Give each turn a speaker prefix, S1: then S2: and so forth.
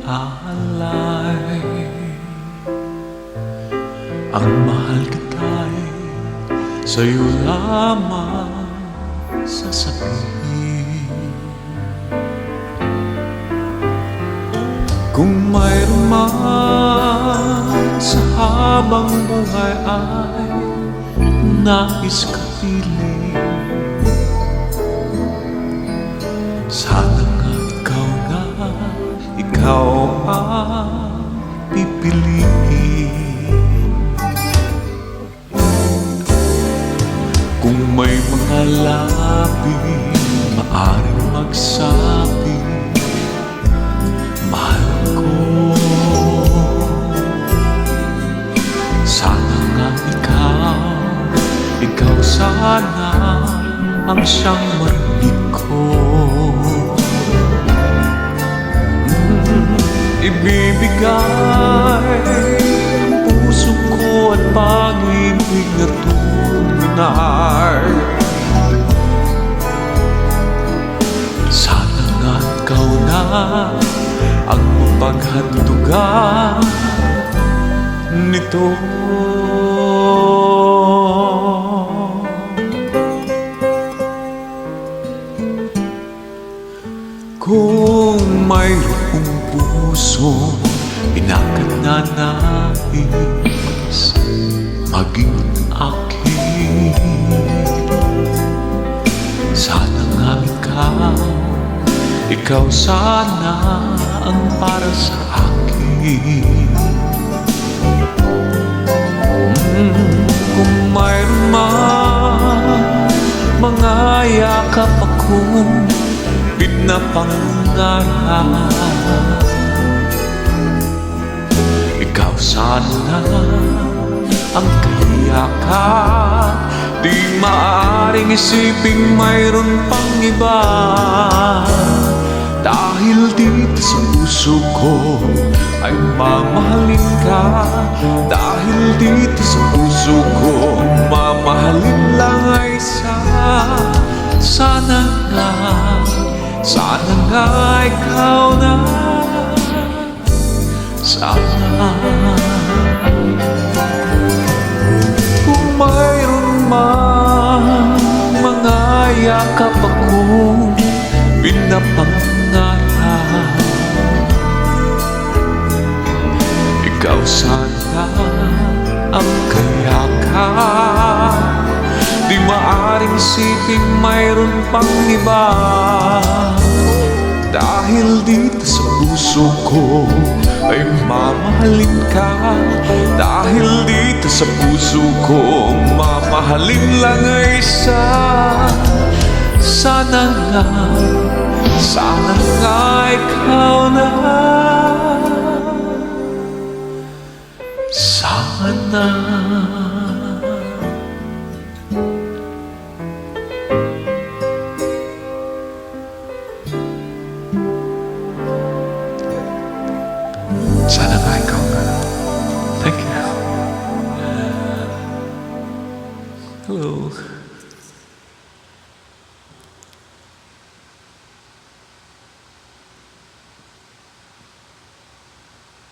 S1: alay. Ang mahal kita'y sa'yo lamang sasabihin. Kung mayroon man sa habang buhay ay nais kapiling, sana nga ikaw ang pipiliin. Kung may mga labi maaring magsabi, mahal ko. Sana nga ikaw sana ang siyang marinig ko. Ibibigay ang puso ko at pag-ibig na tunay. Sana nga ikaw na ang mapaghandugan nito. Kung mayroong puso inakat na nais maging akin, sana nga ikaw sana ang para sa akin. Kung mayroon man mga yakap akong pinapangarap, ikaw sana ang kayakan. Di maaaring isiping mayroon pang iba, dahil dito sa puso ko ay mamahalin ka. Dahil dito sa puso ko mamahalin lang ay isa. Sana nga ikaw na. Sana kung mayroon man mga yakap akong pinapangarap, ikaw sana ang kayakan. Di maaring isiping mayroon pang iba, dahil dito sa puso ko ay mamahalin ka. Dahil dito sa puso ko mamahalin lang ay isa. Sana nga ikaw na. Sana. Sana nga ikaw na. Thank you. Hello.